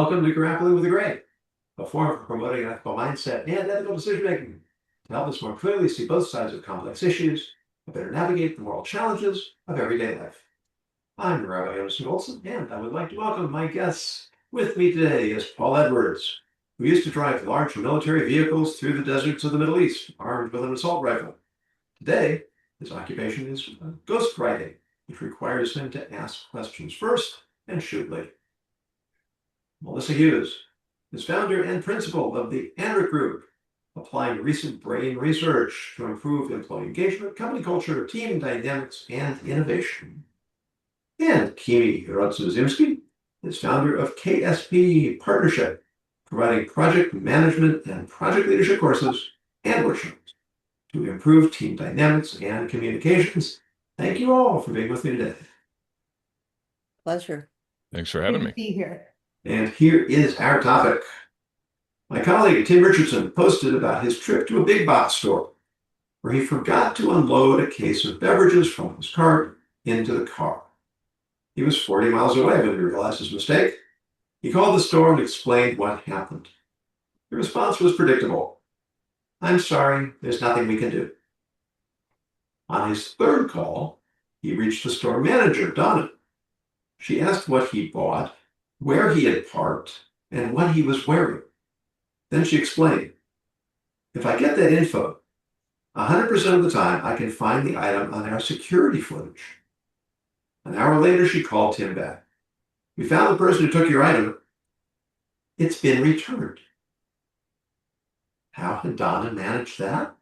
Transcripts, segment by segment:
Welcome to Grappling with the Great, a forum for promoting an ethical mindset and ethical decision-making to help us more clearly see both sides of complex issues and better navigate the moral challenges of everyday life. I'm Rabbi Yonason Goldson, and I would like to welcome my guests. With me today is Paul Edwards, who used to drive large military vehicles through the deserts of the Middle East, armed with an assault rifle. Today, his occupation is ghostwriting, which requires him to ask questions first and shoot later. Melissa Hughes is founder and principal of the Andrick Group, applying recent brain research to improve employee engagement, company culture, team dynamics, and innovation. And Kimi Hirotsu Ziemski is founder of KSP Partnership, providing project management and project leadership courses and workshops to improve team dynamics and communications. Thank you all for being with me today. Pleasure. Thanks for having Good me. to be here. And here is our topic. My colleague Tim Richardson posted about his trip to a big box store where he forgot to unload a case of beverages from his cart into the car. He was 40 miles away when he realized his mistake. He called the store and explained what happened. The response was predictable. "I'm sorry, there's nothing we can do." On his third call, he reached the store manager, Donna. She asked what he bought, where he had parked, and what he was wearing. Then she explained, "If I get that info, 100% of the time I can find the item on our security footage." An hour later, she called Tim back. "We found the person who took your item. It's been returned." How had Donna managed that?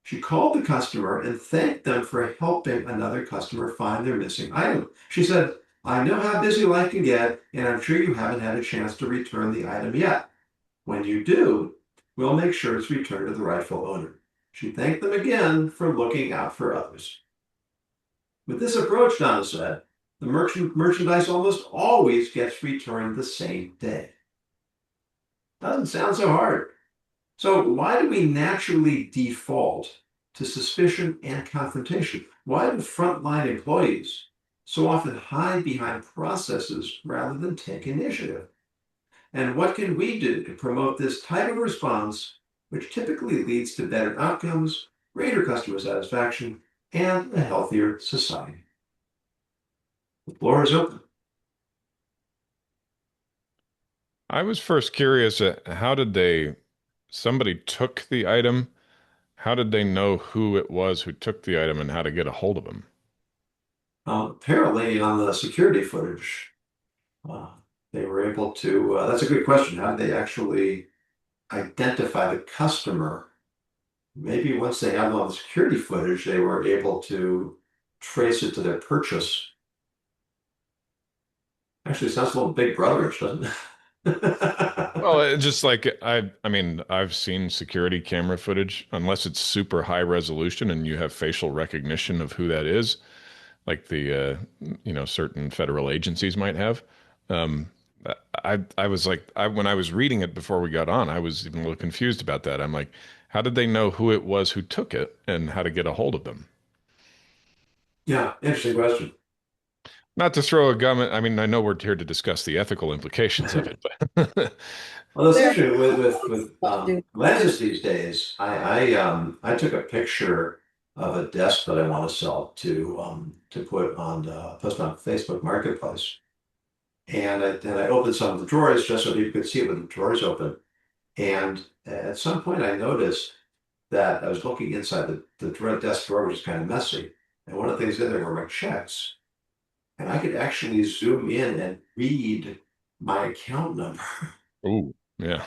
She called the customer and thanked them for helping another customer find their missing item. She said, "I know how busy life can get, and I'm sure you haven't had a chance to return the item yet. When you do, we'll make sure it's returned to the rightful owner." She thanked them again for looking out for others. With this approach, Donna said, the merchandise almost always gets returned the same day. Doesn't sound so hard. So why do we naturally default to suspicion and confrontation? Why do frontline employees so often hide behind processes rather than take initiative? And what can we do to promote this type of response, which typically leads to better outcomes, greater customer satisfaction, and a healthier society? The floor is open. I was first curious, somebody took the item. How did they know who it was who took the item and how to get a hold of him? Apparently on the security footage, they were able to, that's a good question. How did they actually identify the customer? Maybe once they had on the security footage, they were able to trace it to their purchase. Actually, sounds a little Big Brotherish, doesn't it? Well, it's just like I mean, I've seen security camera footage, unless it's super high resolution and you have facial recognition of who that is, like certain federal agencies might have. Um, I was like, when I was reading it before we got on, I was even a little confused about that. I'm like, how did they know who it was who took it and how to get a hold of them? Yeah, interesting question. Not to throw a gum at, I mean, I know we're here to discuss the ethical implications of it, but Well, There essentially with lenses these days, I took a picture of a desk that I want to sell to put on post on Facebook Marketplace, and I opened some of the drawers just so people could see it with the drawers open. And at some point, I noticed that I was looking inside the desk drawer, which is kind of messy, and one of the things in there were my checks, and I could actually zoom in and read my account number. ooh, yeah.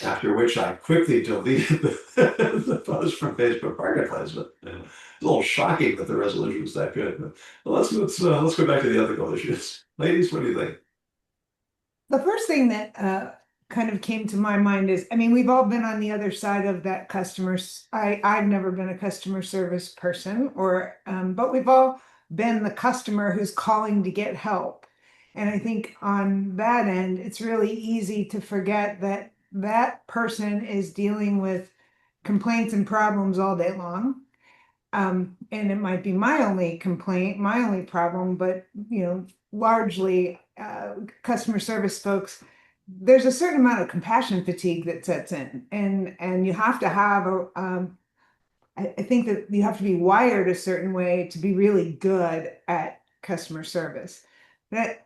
After which I quickly deleted the post from Facebook Marketplace. But it's a little shocking that the resolution was that good. But let's go back to the ethical issues. Ladies, what do you think? The first thing that kind of came to my mind is, I mean, we've all been on the other side of that I've never been a customer service person, but we've all been the customer who's calling to get help. And I think on that end, it's really easy to forget that that person is dealing with complaints and problems all day long. And it might be my only complaint, my only problem, but largely customer service folks there's a certain amount of compassion fatigue that sets in, and you have to have I think that you have to be wired a certain way to be really good at customer service. But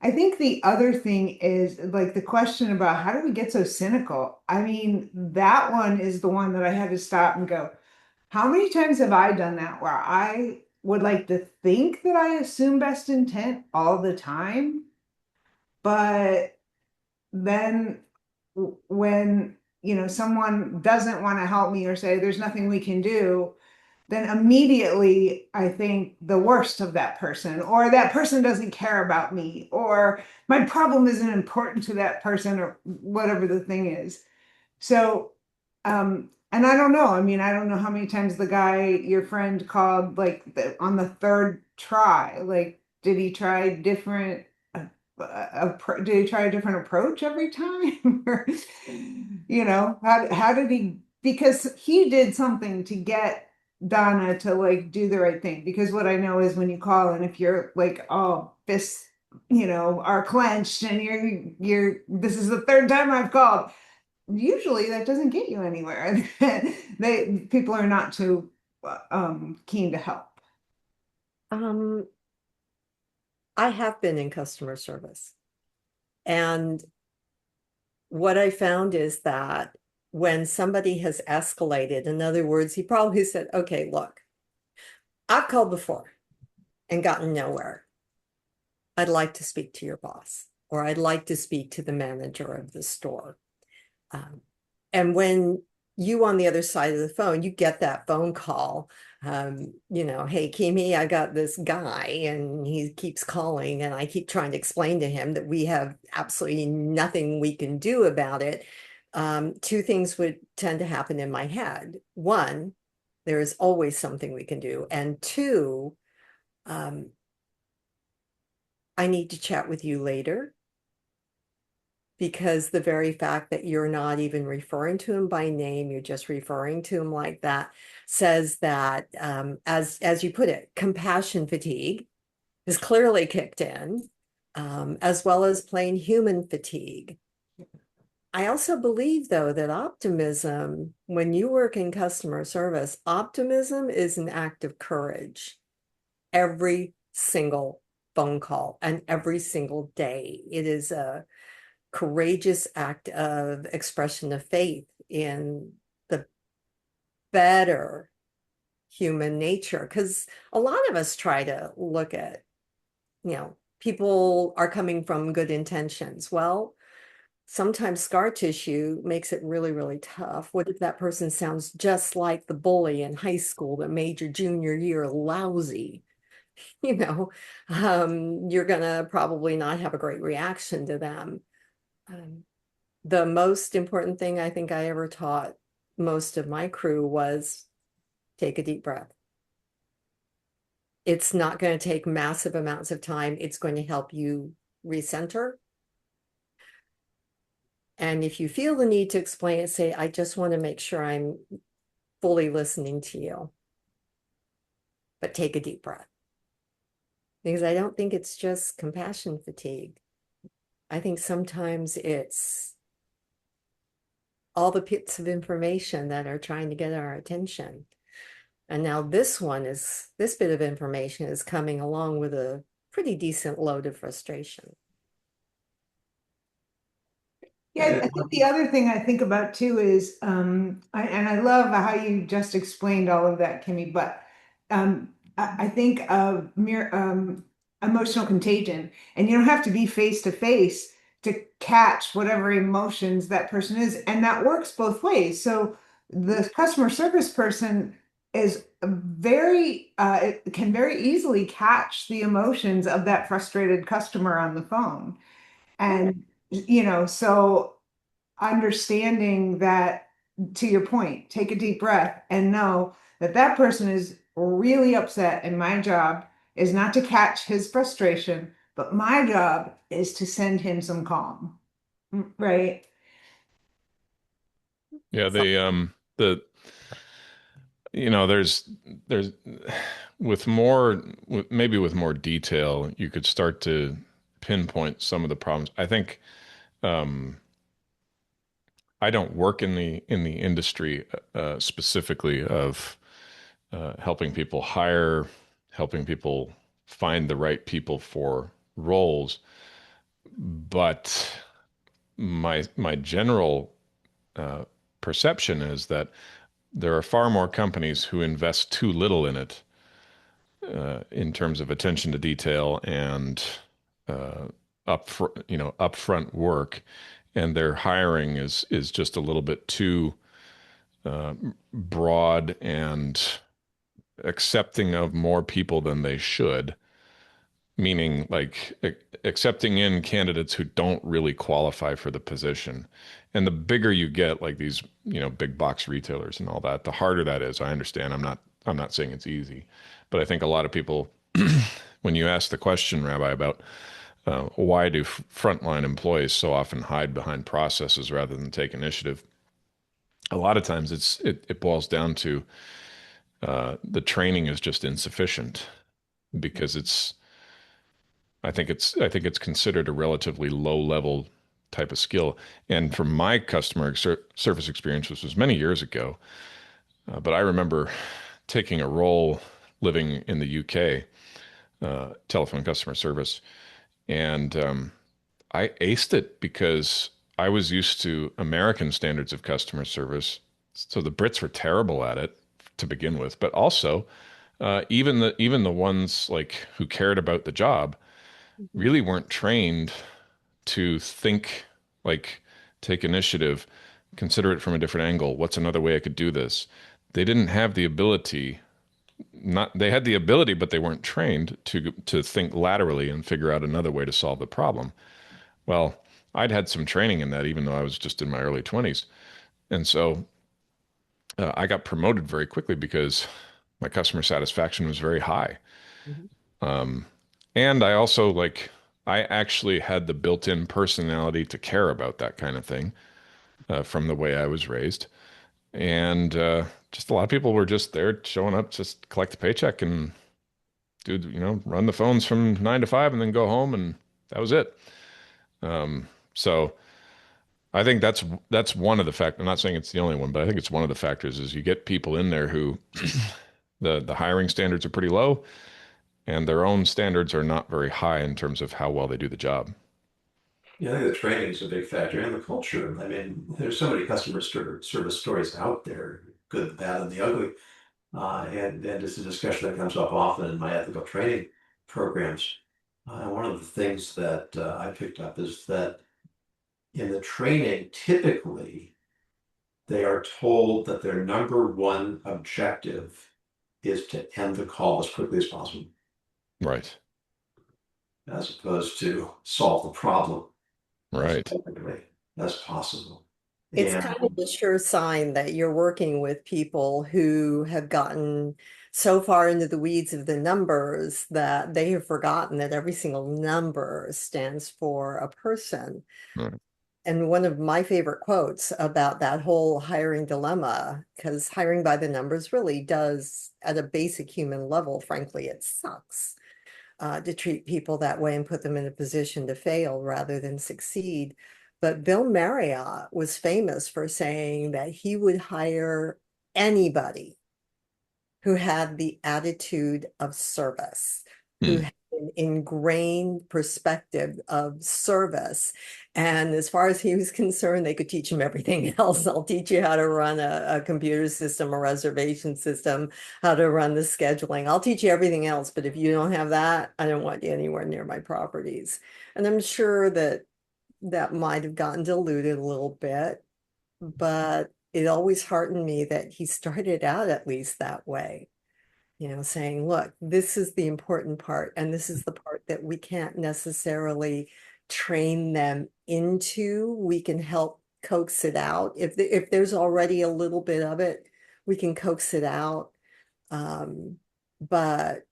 I think the other thing is like the question about how do we get so cynical? I mean, that one is the one that I had to stop and go, how many times have I done that where I would like to think that I assume best intent all the time, but then when someone doesn't want to help me or say there's nothing we can do, then immediately I think the worst of that person, or that person doesn't care about me, or my problem isn't important to that person, or whatever the thing is. So, and I don't know. I mean, I don't know how many times the guy, your friend, called like on the third try. Like, did he try different? Did he try a different approach every time? Or, how did he? Because he did something to get Donna to like do the right thing. Because what I know is when you call and if you're like, oh, fists, are clenched and this is the third time I've called, usually that doesn't get you anywhere. People are not too keen to help. Um, I have been in customer service. And what I found is that when somebody has escalated, in other words, he probably said, okay, look, I've called before and gotten nowhere. I'd like to speak to your boss, or I'd like to speak to the manager of the store. And when you on the other side of the phone, you get that phone call, hey, Kimi, I got this guy and he keeps calling and I keep trying to explain to him that we have absolutely nothing we can do about it. Two things would tend to happen in my head. One, there is always something we can do. And two, I need to chat with you later, because the very fact that you're not even referring to him by name, you're just referring to him like that, says that, as you put it, compassion fatigue is clearly kicked in, as well as plain human fatigue. I also believe, though, that optimism, when you work in customer service, optimism is an act of courage every single phone call and every single day. It is a courageous act of expression of faith in the better human nature. Because a lot of us try to look at, people are coming from good intentions. Well, sometimes scar tissue makes it really, really tough. What if that person sounds just like the bully in high school that made your junior year lousy? You're gonna probably not have a great reaction to them. The most important thing I think I ever taught most of my crew was take a deep breath. It's not going to take massive amounts of time. It's going to help you recenter. And if you feel the need to explain it, say, I just want to make sure I'm fully listening to you. But take a deep breath. Because I don't think it's just compassion fatigue. I think sometimes it's all the bits of information that are trying to get our attention. And now this bit of information is coming along with a pretty decent load of frustration. Yeah, I think the other thing I think about too is, and I love how you just explained all of that, Kimmy, but I think of emotional contagion, and you don't have to be face to face to catch whatever emotions that person is, and that works both ways. So the customer service person is can very easily catch the emotions of that frustrated customer on the phone. And so understanding that, to your point, take a deep breath and know that that person is really upset, and my job is not to catch his frustration, but my job is to send him some calm. Right? Yeah, there's maybe with more detail, you could start to pinpoint some of the problems. I think I don't work in the industry specifically of helping people hire, helping people find the right people for roles, but my general perception is that there are far more companies who invest too little in it in terms of attention to detail and upfront work, and their hiring is just a little bit too broad and accepting of more people than they should, meaning like accepting in candidates who don't really qualify for the position. And the bigger you get, like these, big box retailers and all that, the harder that is. I understand. I'm not saying it's easy, but I think a lot of people, when you ask the question, Rabbi, about why do frontline employees so often hide behind processes rather than take initiative, a lot of times it boils down to the training is just insufficient because I think it's considered a relatively low level type of skill. And from my customer service experience, which was many years ago, but I remember taking a role living in the UK, telephone customer service, and I aced it because I was used to American standards of customer service. So the Brits were terrible at it to begin with, but also even the ones like who cared about the job really weren't trained to think, like, take initiative, consider it from a different angle. What's another way I could do this? They didn't have the ability, not they had the ability, but they weren't trained to think laterally and figure out another way to solve the problem. Well, I'd had some training in that, even though I was just in my early 20s. And so I got promoted very quickly because my customer satisfaction was very high. Mhm. And I actually had the built-in personality to care about that kind of thing from the way I was raised. And just a lot of people were just there showing up, just collect a paycheck and run the phones from 9 to 5 and then go home. And that was it. So I think that's one of the factors. I'm not saying it's the only one, but I think it's one of the factors is you get people in there who the hiring standards are pretty low and their own standards are not very high in terms of how well they do the job. Yeah, I think the training is a big factor and the culture. I mean, there's so many service stories out there, good, the bad, and the ugly. And it's a discussion that comes up often in my ethical training programs. And one of the things that I picked up is that in the training, typically they are told that their number one objective is to end the call as quickly as possible, Right. as opposed to solve the problem as Right. quickly as possible. It's And kind of a sure sign that you're working with people who have gotten so far into the weeds of the numbers that they have forgotten that every single number stands for a person. Right. And one of my favorite quotes about that whole hiring dilemma, because hiring by the numbers really does, at a basic human level, frankly, it sucks to treat people that way and put them in a position to fail rather than succeed. But Bill Marriott was famous for saying that he would hire anybody who had the attitude of service, who Hmm. had an ingrained perspective of service. And as far as he was concerned, they could teach him everything else. I'll teach you how to run a computer system, a reservation system, how to run the scheduling. I'll teach you everything else. But if you don't have that, I don't want you anywhere near my properties. And I'm sure that that might have gotten diluted a little bit, but it always heartened me that he started out at least that way, saying, look, this is the important part, and this is the part that we can't necessarily train them into. We can help coax it out. If there's already a little bit of it, we can coax it out. But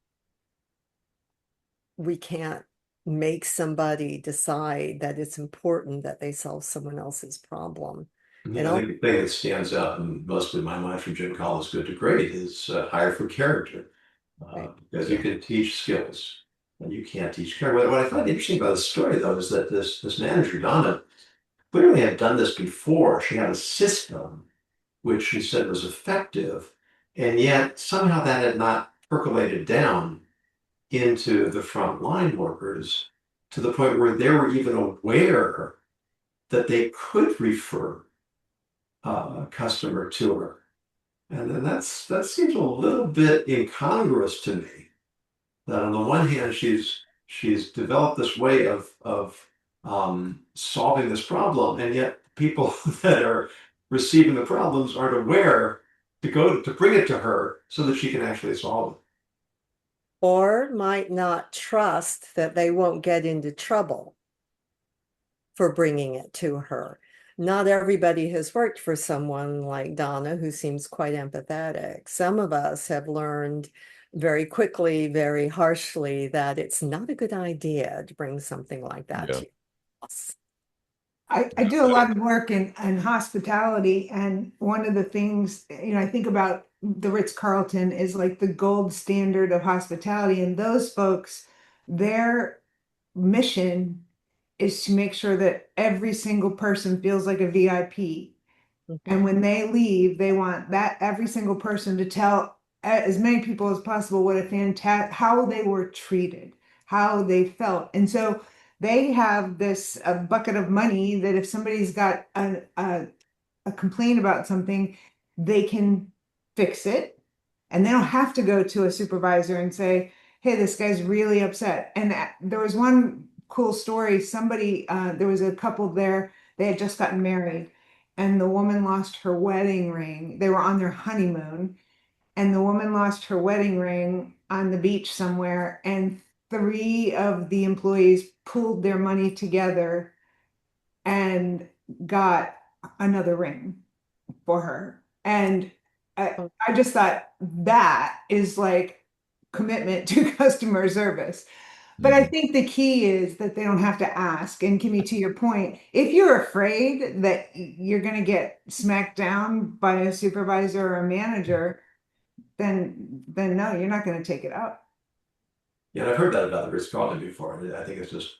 we can't make somebody decide that it's important that they solve someone else's problem. And I think the thing that stands out in most of my mind from Jim Collins' Good to Great is hire for character. right. Because you Yeah. can teach skills and you can't teach character. What I find interesting about the story, though, is that this manager, Donna, clearly had done this before. She had a system which she said was effective, and yet somehow that had not percolated down into the frontline workers to the point where they were even aware that they could refer a customer to her. And then that seems a little bit incongruous to me. That on the one hand, she's developed this way of solving this problem, and yet people that are receiving the problems aren't aware to go to bring it to her so that she can actually solve it. Or might not trust that they won't get into trouble for bringing it to her. Not everybody has worked for someone like Donna, who seems quite empathetic. Some of us have learned very quickly, very harshly, that it's not a good idea to bring something like that Yeah. to us. I do a lot of work in hospitality, and one of the things, I think about the Ritz-Carlton is like the gold standard of hospitality, and those folks, their mission is to make sure that every single person feels like a VIP. And when they leave, they want that every single person to tell as many people as possible what a how they were treated, how they felt. And so they have this a bucket of money that if somebody's got a complaint about something, they can fix it. And they don't have to go to a supervisor and say, hey, this guy's really upset. And there was one cool story. There was a couple there, they had just gotten married, and the woman lost her wedding ring. They were on their honeymoon, and the woman lost her wedding ring on the beach somewhere. And three of the employees pooled their money together and got another ring for her. And I just thought that is like commitment to customer service. But I think the key is that they don't have to ask. And Kimmy, to your point, if you're afraid that you're going to get smacked down by a supervisor or a manager, then no, you're not going to take it up. Yeah, I've heard that about the Ritz-Carlton before. I think it's just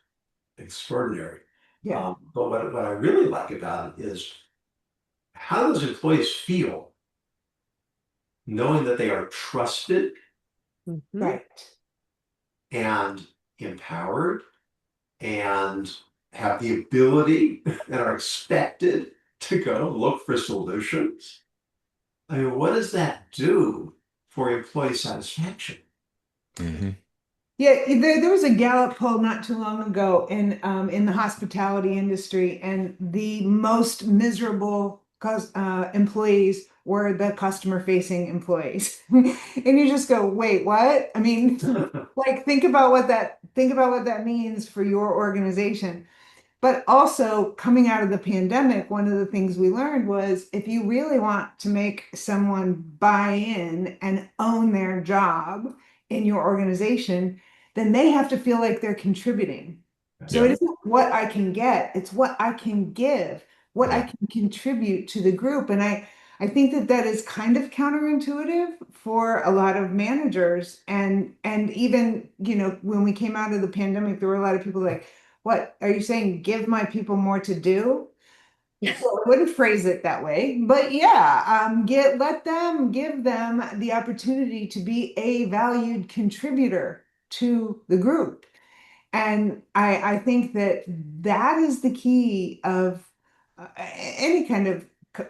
extraordinary. Yeah. But what I really like about it is how those employees feel knowing that they are trusted Right. and empowered and have the ability and are expected to go look for solutions. I mean, what does that do for employee satisfaction? Mm-hmm. Yeah, there was a Gallup poll not too long ago in the hospitality industry, and the most miserable employees were the customer-facing employees. And you just go, wait, what? I mean, like think about what that means for your organization. But also coming out of the pandemic, one of the things we learned was if you really want to make someone buy in and own their job in your organization, then they have to feel like they're contributing. So Yeah. it isn't what I can get, it's what I can give, what I can contribute to the group. And I think that that is kind of counterintuitive for a lot of managers. And even, when we came out of the pandemic, there were a lot of people like, what are you saying? Give my people more to do? So I wouldn't phrase it that way, but yeah, give them the opportunity to be a valued contributor to the group. And I think that that is the key of any kind of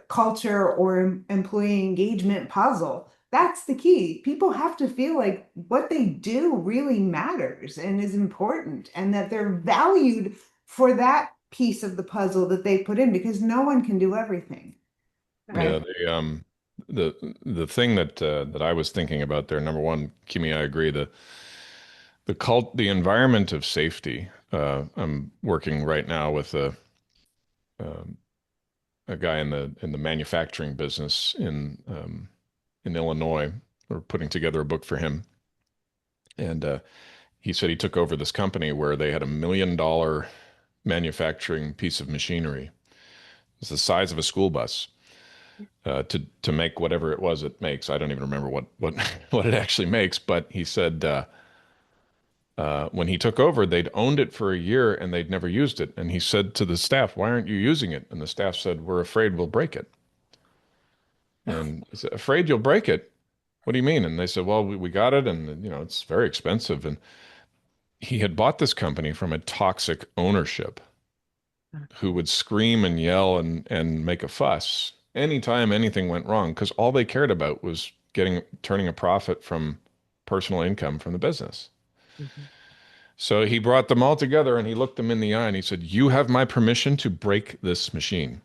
culture or employee engagement puzzle. That's the key. People have to feel like what they do really matters and is important, and that they're valued for that piece of the puzzle that they put in, because no one can do everything. Yeah, Right. the thing that I was thinking about there, number one, Kimi, I agree. The environment of safety. I'm working right now with um, a guy in the manufacturing business in Illinois. We're putting together a book for him, and he said he took over this company where they had $1 million manufacturing piece of machinery. It's the size of a school bus. To make whatever it was it makes. I don't even remember what what it actually makes, but he said When he took over, they'd owned it for a year and they'd never used it. And he said to the staff, "Why aren't you using it?" And the staff said, "We're afraid we'll break it." And he said, "Afraid you'll break it? What do you mean?" And they said, "Well, we got it, and it's very expensive." And he had bought this company from a toxic ownership who would scream and yell and make a fuss anytime anything went wrong, because all they cared about was turning a profit from personal income from the business. Mhm. So he brought them all together and he looked them in the eye and he said, "You have my permission to break this machine.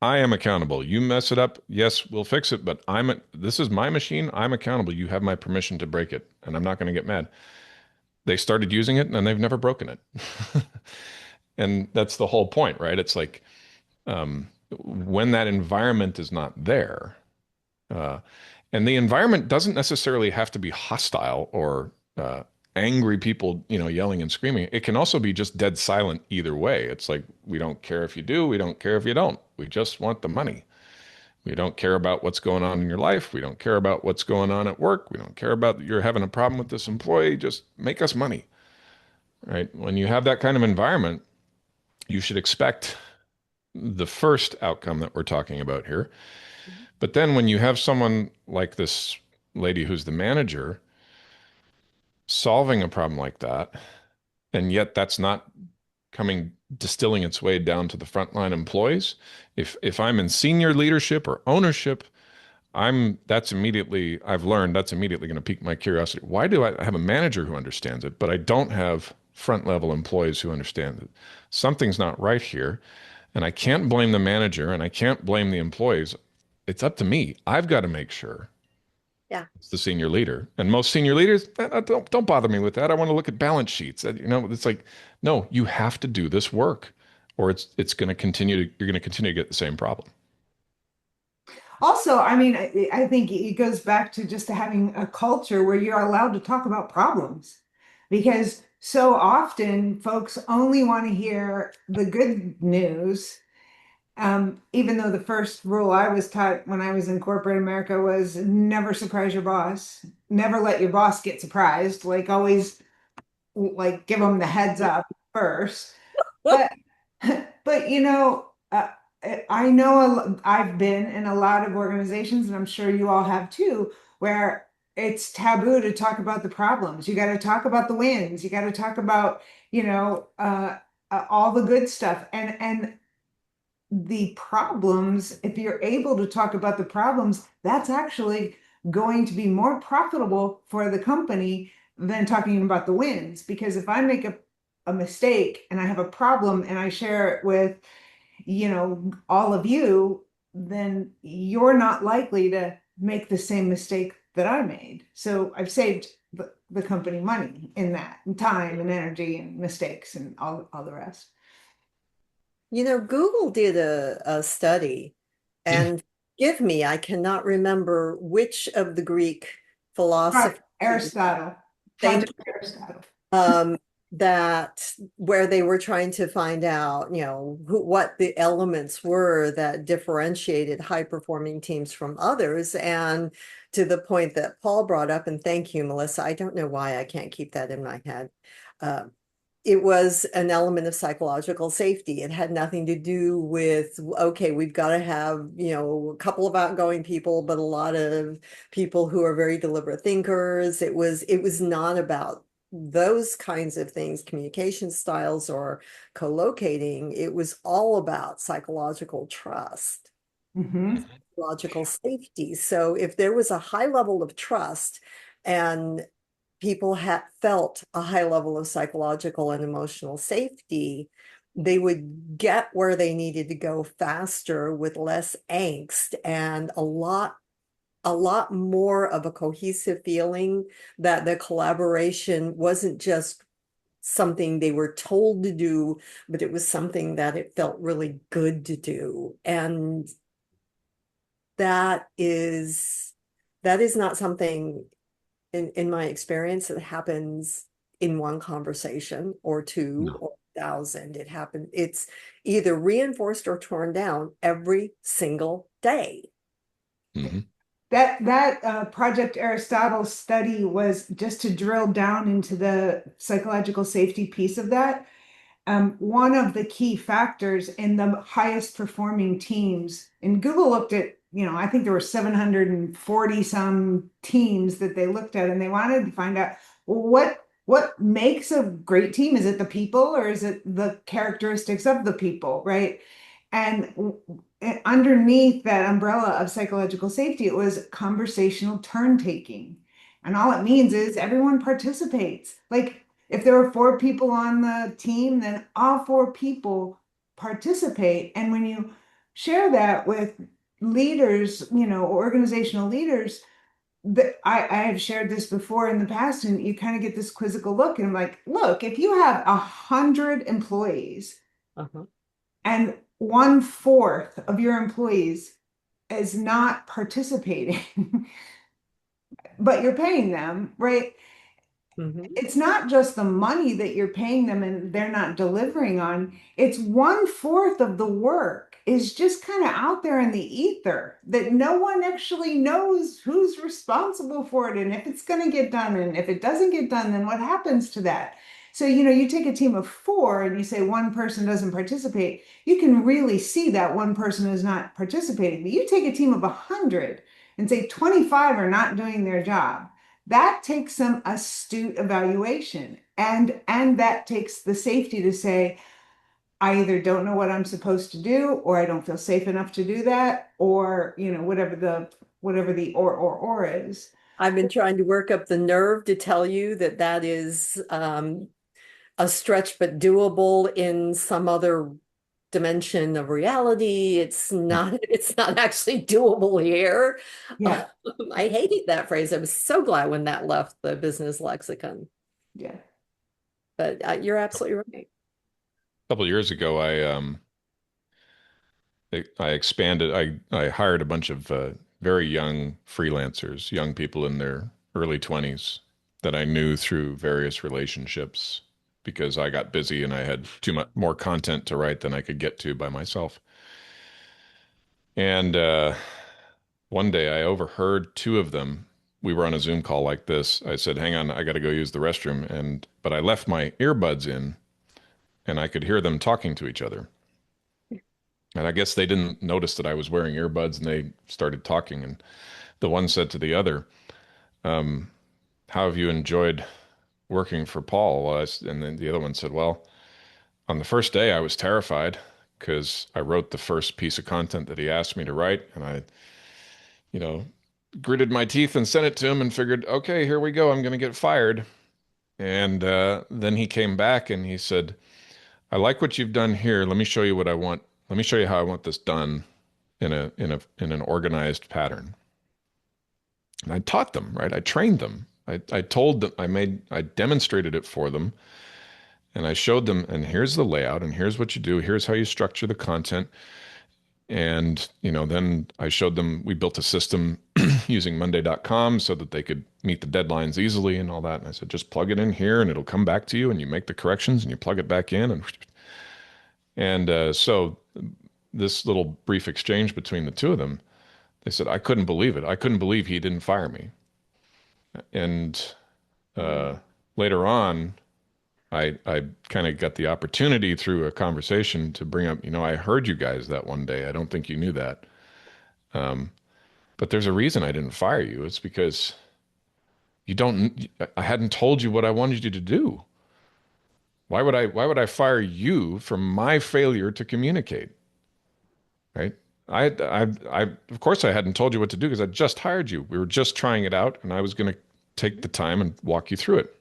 I am accountable. You mess it up, yes, we'll fix it, but this is my machine. I'm accountable. You have my permission to break it, and I'm not going to get mad." They started using it and they've never broken it. And that's the whole point, right? It's like when that environment is not there, uh, and the environment doesn't necessarily have to be hostile or angry people, yelling and screaming. It can also be just dead silent either way. It's like, we don't care if you do, we don't care if you don't. We just want the money. We don't care about what's going on in your life. We don't care about what's going on at work. We don't care about that you're having a problem with this employee. Just make us money, right? When you have that kind of environment, you should expect the first outcome that we're talking about here. But then when you have someone like this lady who's the manager solving a problem like that, and yet that's not distilling its way down to the frontline employees. If I'm in senior leadership or ownership, I've learned that's immediately going to pique my curiosity. Why do I have a manager who understands it, but I don't have front level employees who understand it? Something's not right here. And I can't blame the manager and I can't blame the employees. It's up to me. I've got to make sure Yeah. it's the senior leader. And most senior leaders, don't bother me with that. I want to look at balance sheets. It's like, no, you have to do this work or it's going to you're going to continue to get the same problem. Also, I mean, I think it goes back to just having a culture where you're allowed to talk about problems, because so often folks only want to hear the good news. Even though the first rule I was taught when I was in corporate America was never surprise your boss, never let your boss get surprised, like always, like give them the heads up first. But but I know I've been in a lot of organizations, and I'm sure you all have too, where it's taboo to talk about the problems. You got to talk about the wins. You got to talk about, all the good stuff. And the problems, if you're able to talk about the problems, that's actually going to be more profitable for the company than talking about the wins. Because if I make a mistake and I have a problem and I share it with, all of you, then you're not likely to make the same mistake that I made. So I've saved the company money in that, and time and energy and mistakes and all the rest. Google did a study, and give me, I cannot remember which of the Greek philosophers. Aristotle. Thank you. Aristotle. That where they were trying to find out, what the elements were that differentiated high-performing teams from others. And to the point that Paul brought up, and thank you, Melissa, I don't know why I can't keep that in my head. It was an element of psychological safety. It had nothing to do with, okay, we've got to have, a couple of outgoing people, but a lot of people who are very deliberate thinkers. It was not about those kinds of things, communication styles or co-locating. It was all about psychological trust, psychological safety. So if there was a high level of trust and people had felt a high level of psychological and emotional safety, they would get where they needed to go faster with less angst and a lot more of a cohesive feeling that the collaboration wasn't just something they were told to do, but it was something that it felt really good to do. And that is not something in my experience that happens in one conversation or two No. or 1,000. It's either reinforced or torn down every single day. Mm-hmm. That Project Aristotle study was just to drill down into the psychological safety piece of that. One of the key factors in the highest performing teams, and Google looked at, I think there were 740 some teams that they looked at, and they wanted to find out, well, what makes a great team? Is it the people or is it the characteristics of the people, right? And underneath that umbrella of psychological safety, it was conversational turn taking. And all it means is everyone participates. Like if there are four people on the team, then all four people participate. And when you share that with leaders, organizational leaders, I have shared this before in the past, and you kind of get this quizzical look, and I'm like, look, if you have 100 employees Uh-huh. and 1/4 of your employees is not participating, but you're paying them, right? Mhm. It's not just the money that you're paying them and they're not delivering on. It's 1/4 of the work is just kind of out there in the ether that no one actually knows who's responsible for it and if it's going to get done. And if it doesn't get done, then what happens to that? So, you take a team of four and you say one person doesn't participate, you can really see that one person is not participating. But you take a team of 100 and say 25 are not doing their job, that takes some astute evaluation, and that takes the safety to say, I either don't know what I'm supposed to do, or I don't feel safe enough to do that, or whatever the or is. I've been trying to work up the nerve to tell you that that is a stretch but doable in some other dimension of reality. It's not actually doable here. Yeah, I hated that phrase. I was so glad when that left the business lexicon. yeah. But you're absolutely right. A couple of years ago, I expanded. I hired a bunch of very young freelancers, young people in their early 20s that I knew through various relationships because I got busy and I had too much more content to write than I could get to by myself. And one day I overheard two of them. We were on a Zoom call like this. I said, "Hang on, I got to go use the restroom." But I left my earbuds in and I could hear them talking to each other. And I guess they didn't notice that I was wearing earbuds and they started talking. And the one said to the other, how have you enjoyed working for Paul? And then the other one said, well, on the first day I was terrified because I wrote the first piece of content that he asked me to write. And I, you know, gritted my teeth and sent it to him and figured, okay, here we go. I'm going to get fired. And then he came back and he said, I like what you've done here. Let me show you what I want. Let me show you how I want this done in an organized pattern. And I taught them, right? I trained them. I told them, I demonstrated it for them, and I showed them, and here's the layout, and here's what you do, here's how you structure the content. And, then I showed them, we built a system using Monday.com so that they could meet the deadlines easily and all that. And I said, just plug it in here and it'll come back to you and you make the corrections and you plug it back in. So this little brief exchange between the two of them, they said, I couldn't believe it. I couldn't believe he didn't fire me. And later on, I kind of got the opportunity through a conversation to bring up, I heard you guys that one day. I don't think you knew that. But there's a reason I didn't fire you. It's because I hadn't told you what I wanted you to do. Why would I fire you for my failure to communicate? Right? Of course I hadn't told you what to do because I just hired you. We were just trying it out and I was going to take the time and walk you through it.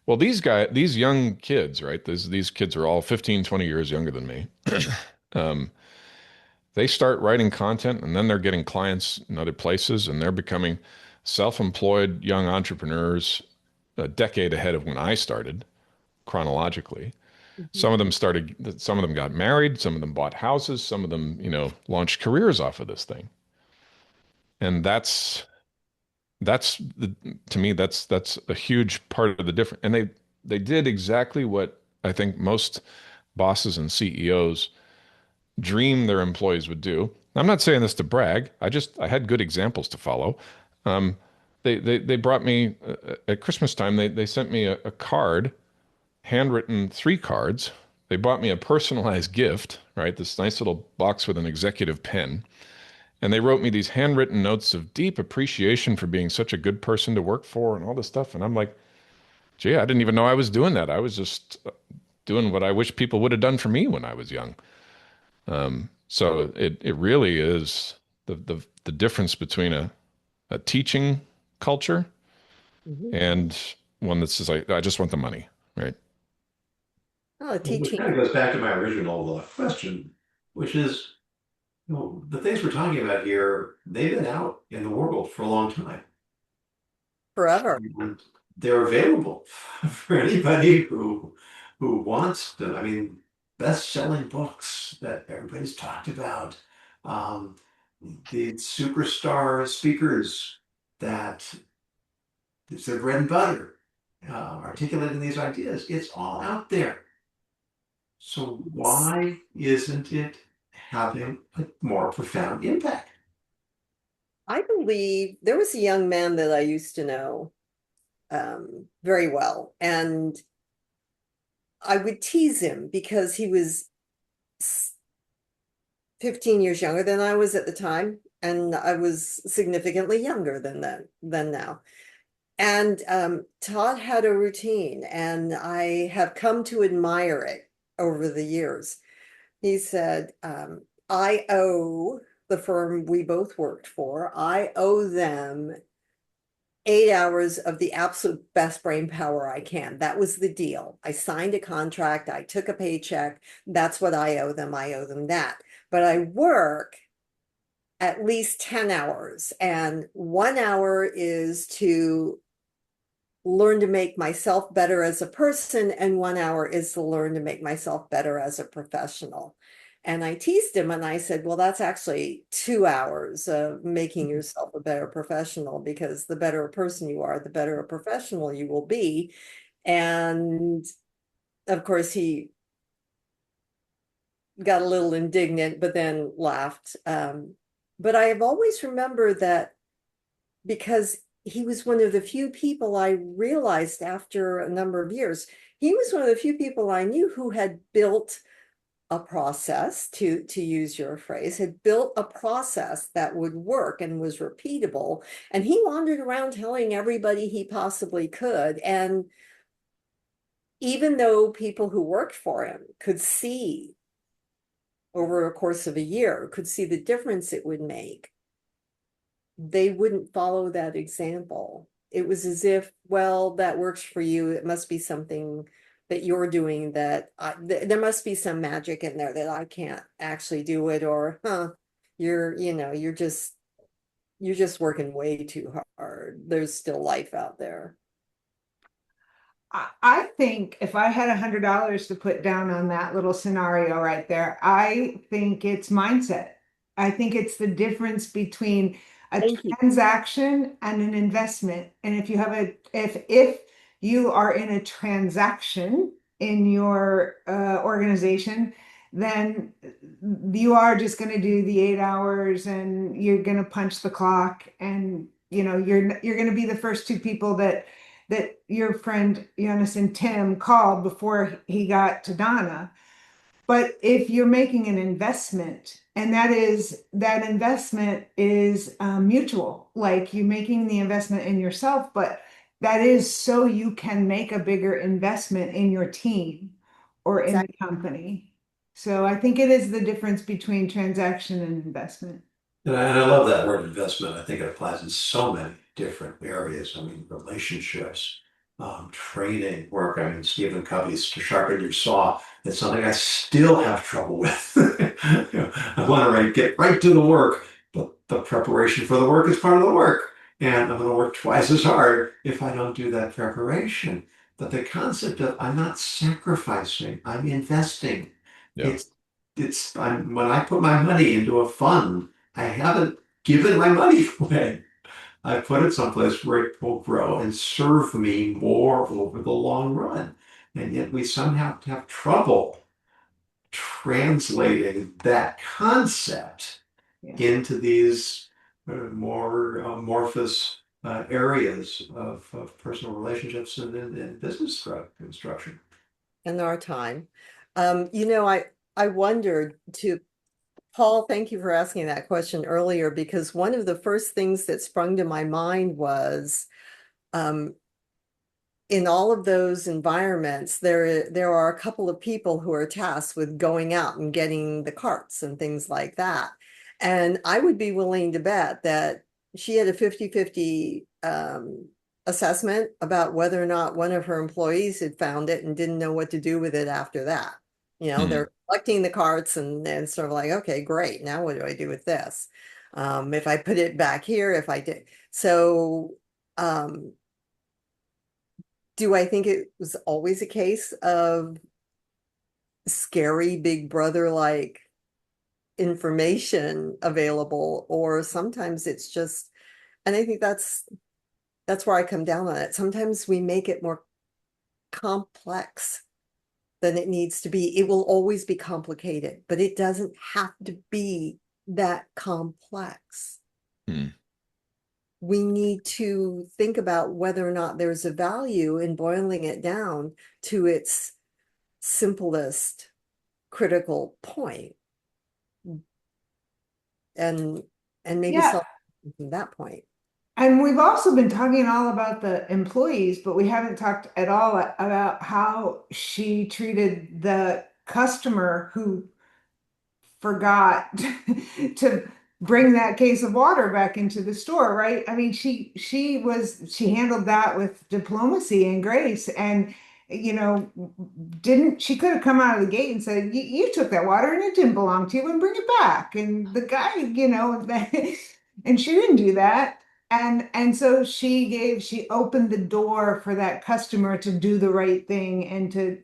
Well, these young kids, right? These kids are all 15, 20 years younger than me. They start writing content and then they're getting clients in other places and they're becoming self-employed young entrepreneurs a decade ahead of when I started chronologically. Some of them got married, some of them bought houses, some of them, launched careers off of this thing. And to me, that's a huge part of the difference. And they did exactly what I think most bosses and CEOs dream their employees would do. I'm not saying this to brag. I had good examples to follow. Um, they brought me at Christmas time. They sent me a card, handwritten 3 cards. They bought me a personalized gift, right? This nice little box with an executive pen. And they wrote me these handwritten notes of deep appreciation for being such a good person to work for and all this stuff. And I'm like, gee, I didn't even know I was doing that. I was just doing what I wish people would have done for me when I was young. So it really is the difference between a teaching culture Mhm. and one that's just like, I just want the money, right? Oh, Which teaching. kind of goes back to my original question, which is, the things we're talking about here, they've been out in the world for a long time. Forever. And they're available for anybody who wants them. I mean, best-selling books that everybody's talked about, um, the superstar speakers that it's their bread and butter, articulating these ideas. It's all out there. So why isn't it having a more profound impact? I believe there was a young man that I used to know very well, and I would tease him because he was 15 years younger than I was at the time, and I was significantly younger than now. And Todd had a routine, and I have come to admire it over the years. He said, I owe the firm we both worked for, I owe them 8 hours of the absolute best brain power I can. That was the deal. I signed a contract, I took a paycheck. That's what I owe them. I owe them that. But I work at least 10 hours, and 1 hour is to learn to make myself better as a person, and 1 hour is to learn to make myself better as a professional. And I teased him and I said, well, that's actually 2 hours of making yourself a better professional, because the better a person you are, the better a professional you will be. And of course, he got a little indignant, but then laughed. But I have always remembered that, because he was one of the few people I realized after a number of years, he was one of the few people I knew who had built a process, to use your phrase, had built a process that would work and was repeatable. And he wandered around telling everybody he possibly could. And even though people who worked for him could see over a course of a year, could see the difference it would make, they wouldn't follow that example. It was as if, well, that works for you. It must be something that you're doing that there must be some magic in there that I can't actually do it, or, you're just working way too hard. There's still life out there. I think if I had $100 to put down on that little scenario right there, I think it's mindset. I think it's the difference between a Thank you. transaction and an investment. And if you have if you are in a transaction in your organization, then you are just going to do the 8 hours and you're going to punch the clock, and you're going to be the first two people that your friend Yonason Tim called before he got to Donna. But if you're making an investment, and that investment is mutual, like you're making the investment in yourself, but that is so you can make a bigger investment in your team or in the Exactly. company. So I think it is the difference between transaction and investment. And I love that word investment. I think it applies in so many different areas. I mean, relationships, training, work. I mean, Stephen Covey's "To Sharpen Your Saw." It's something I still have trouble with. I want to get right to the work, but the preparation for the work is part of the work. And I'm going to work twice as hard if I don't do that preparation. But the concept of I'm not sacrificing, I'm investing. Yeah. When I put my money into a fund, I haven't given my money away. I put it someplace where it will grow and serve me more over the long run. And yet we somehow have trouble translating that concept Yeah. into these more amorphous areas of personal relationships and business construction. in our time. I wondered to Paul, thank you for asking that question earlier, because one of the first things that sprung to my mind was um, in all of those environments, there are a couple of people who are tasked with going out and getting the carts and things like that. And I would be willing to bet that she had a 50-50 assessment about whether or not one of her employees had found it and didn't know what to do with it after that. Hmm. They're collecting the carts and sort of like, okay, great. Now what do I do with this? If I put it back here, if I did. So, do I think it was always a case of scary big brother like information available, or sometimes it's just, and I think that's where I come down on it. Sometimes we make it more complex than it needs to be. It will always be complicated, but it doesn't have to be that complex. Hmm. We need to think about whether or not there's a value in boiling it down to its simplest critical point, and maybe Yeah. solve from that point. And we've also been talking all about the employees, but we haven't talked at all about how she treated the customer who forgot to bring that case of water back into the store, right? I mean, she handled that with diplomacy and grace, and you know, didn't she could have come out of the gate and said, you took that water and it didn't belong to you and bring it back. And the guy, and she didn't do that. And so she opened the door for that customer to do the right thing and to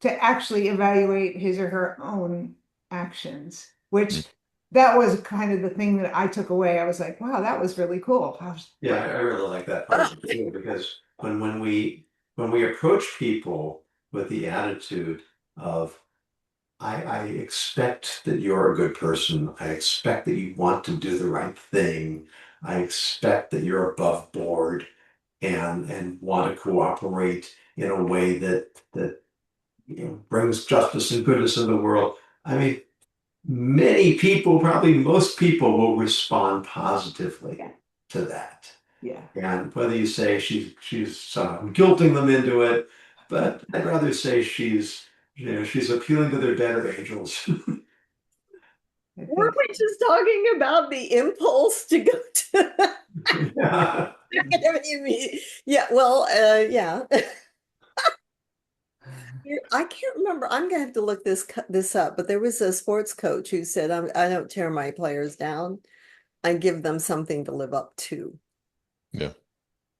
actually evaluate his or her own actions, Hmm. which that was kind of the thing that I took away. I was like, wow, that was really cool. I was Yeah, I really like that part of it too, because when we approach people with the attitude of I expect that you're a good person. I expect that you want to do the right thing. I expect that you're above board and want to cooperate in a way that brings justice and goodness in the world. I mean, many people, probably most people, will respond positively yeah, to that. yeah. And whether you say she's somehow guilting them into it, but I'd rather say she's appealing to their better angels. I Weren't think we just talking about the impulse to go to Yeah. academy meeting? Yeah, well, yeah. I can't remember. I'm gonna have to look this up, but there was a sports coach who said, I don't tear my players down. I give them something to live up to. Yeah.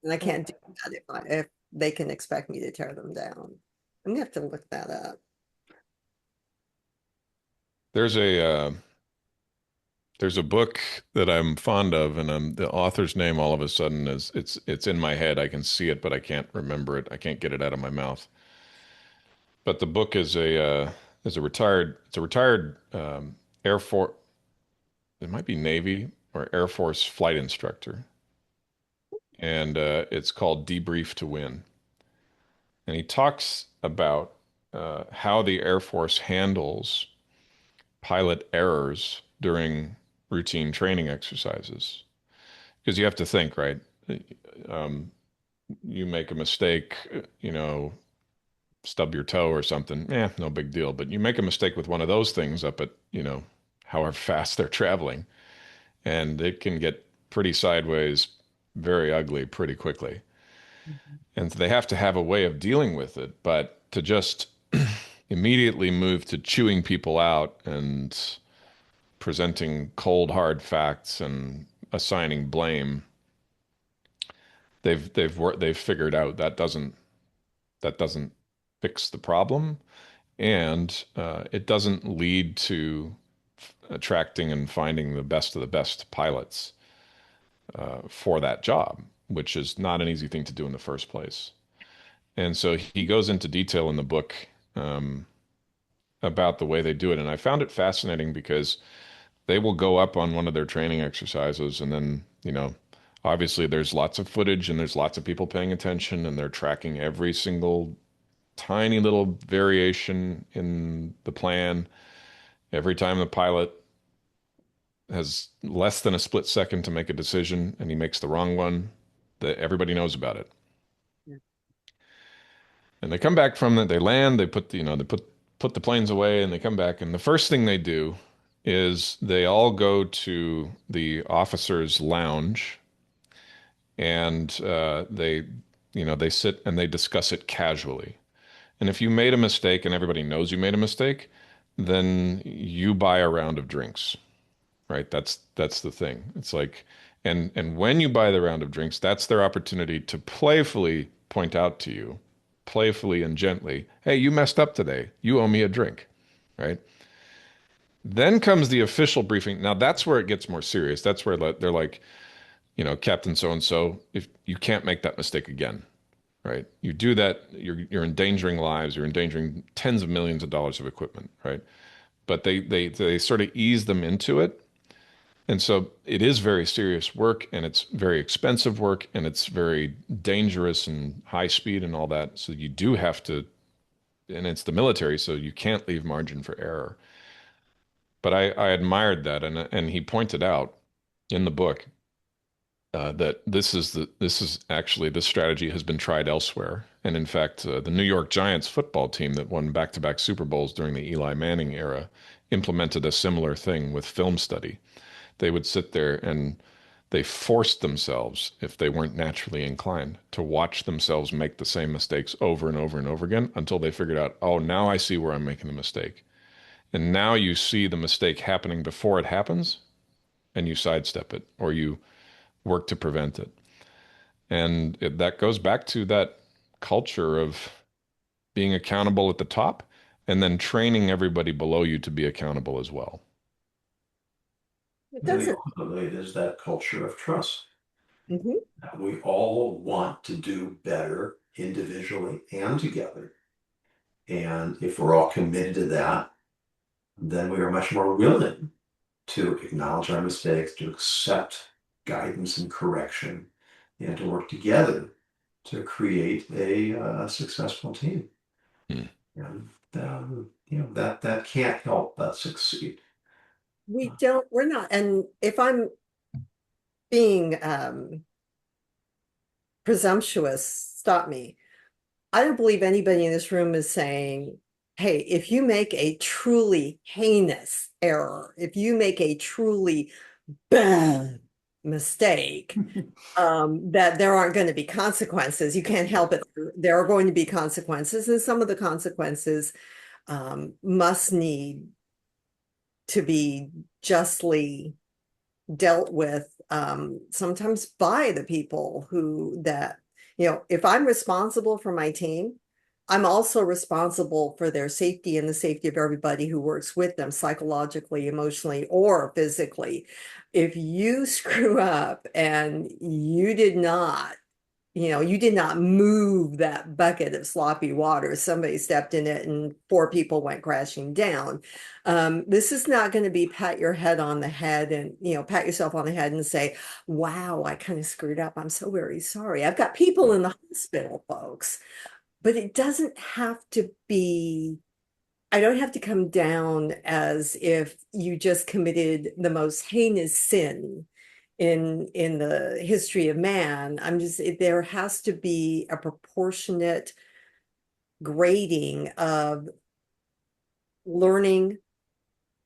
And I can't do that if they can expect me to tear them down. I'm gonna have to look that up. There's a book that I'm fond of, and the author's name all of a sudden it's in my head. I can see it, but I can't remember it. I can't get it out of my mouth. But the book is a retired Air Force. It might be Navy or Air Force flight instructor, and it's called Debrief to Win. And he talks about how the Air Force handles pilot errors during routine training exercises. Because you have to think, right? Um, you make a mistake, stub your toe or something, no big deal. But you make a mistake with one of those things up at, however fast they're traveling, and it can get pretty sideways, very ugly pretty quickly. And they have to have a way of dealing with it, but to just immediately move to chewing people out and presenting cold, hard facts and assigning blame, they've figured out that doesn't fix the problem, and it doesn't lead to attracting and finding the best of the best pilots for that job, which is not an easy thing to do in the first place. And so he goes into detail in the book, um, about the way they do it. And I found it fascinating because they will go up on one of their training exercises and then, obviously there's lots of footage and there's lots of people paying attention and they're tracking every single tiny little variation in the plan. Every time the pilot has less than a split second to make a decision and he makes the wrong one, that everybody knows about it. Yeah. And they come back from it, they land, they put put the planes away and they come back and the first thing they do is they all go to the officers' lounge and they sit and they discuss it casually. And if you made a mistake and everybody knows you made a mistake, then you buy a round of drinks, right? That's the thing. It's like, and when you buy the round of drinks, that's their opportunity to playfully point out to you, playfully and gently, hey, you messed up today. You owe me a drink, right? Then comes the official briefing. Now that's where it gets more serious. That's where they're like, Captain so and so, if you can't make that mistake again, right? You do that, you're endangering lives, you're endangering tens of millions of dollars of equipment, right? But they sort of ease them into it. And so it is very serious work and it's very expensive work and it's very dangerous and high speed and all that. So you do have to, and it's the military, so you can't leave margin for error. But I admired that, and he pointed out in the book that this is actually this strategy has been tried elsewhere. And in fact, the New York Giants football team that won back-to-back Super Bowls during the Eli Manning era implemented a similar thing with film study. They would sit there and they forced themselves, if they weren't naturally inclined, to watch themselves make the same mistakes over and over and over again until they figured out, oh, now I see where I'm making the mistake. And now you see the mistake happening before it happens and you sidestep it or you work to prevent it. And that goes back to that culture of being accountable at the top and then training everybody below you to be accountable as well. It Really, doesn't. ultimately, there's that culture of trust. Mhm. We all want to do better individually and together. And if we're all committed to that, then we are much more willing to acknowledge our mistakes, to accept guidance and correction, and to work together to create a successful team. Hmm. And that can't help but succeed. We're not, and if I'm being presumptuous, stop me. I don't believe anybody in this room is saying, hey, if you make a truly heinous error, if you make a truly bad mistake, that there aren't going to be consequences. You can't help it. There are going to be consequences, and some of the consequences must need to be justly dealt with, sometimes by the people who that, if I'm responsible for my team, I'm also responsible for their safety and the safety of everybody who works with them psychologically, emotionally, or physically. If you screw up and you did not move that bucket of sloppy water. Somebody stepped in it and 4 people went crashing down. This is not going to be pat your head on the head and, pat yourself on the head and say, wow, I kind of screwed up. I'm so very sorry. I've got people in the hospital, folks, but it doesn't have to be. I don't have to come down as if you just committed the most heinous sin in the history of man. There has to be a proportionate grading of learning,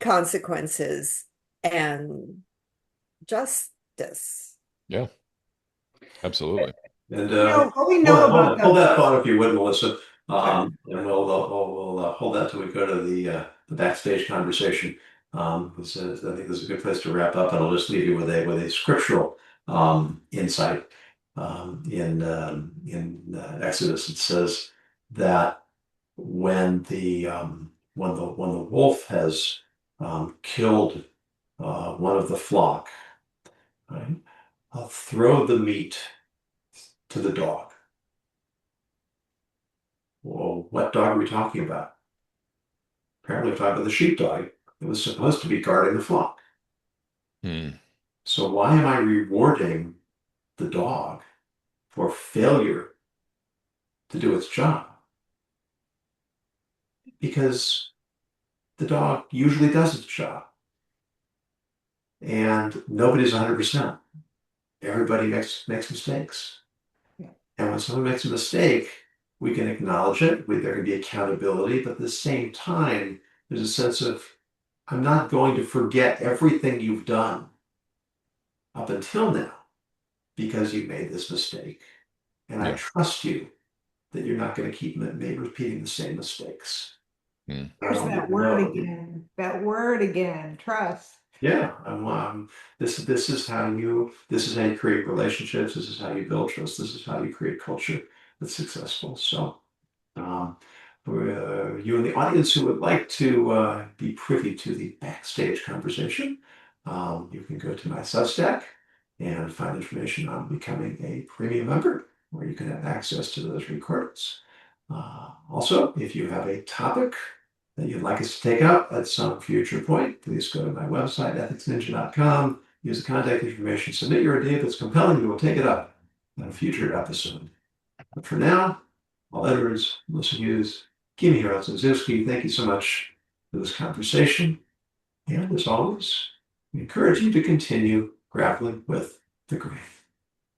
consequences, and justice. Yeah, absolutely. And What we know about hold the that thought if you would, Melissa. And we'll hold that till we go to the backstage conversation. I think this is a good place to wrap up, and I'll just leave you with a scriptural insight in Exodus. It says that when the wolf has killed one of the flock, right, throw the meat to the dog. Well, what dog are we talking about? Apparently, we're talking about the sheepdog that was supposed to be guarding the flock. Hmm. So why am I rewarding the dog for failure to do its job? Because the dog usually does its job. And nobody's 100%. Everybody makes mistakes. Yeah. And when someone makes a mistake, we can acknowledge it. There can be accountability, but at the same time, there's a sense of, I'm not going to forget everything you've done up until now because you made this mistake. And I Yeah. trust you that you're not going to keep repeating the same mistakes. Hmm. There's that word again. That word again. Trust. Yeah, this is how you create relationships. This is how you build trust. This is how you create culture that's successful. So, for you in the audience who would like to be privy to the backstage conversation, you can go to my Substack and find information on becoming a premium member, where you can have access to those recordings. Also, if you have a topic that you'd like us to take up at some future point, please go to my website, ethicsninja.com, use the contact information, submit your idea. If it's compelling, we will take it up in a future episode. But for now, all editors, Melissa Hughes, Kimi Hirotsu Ziemski, thank you so much for this conversation. And as always, we encourage you to continue grappling with the grain.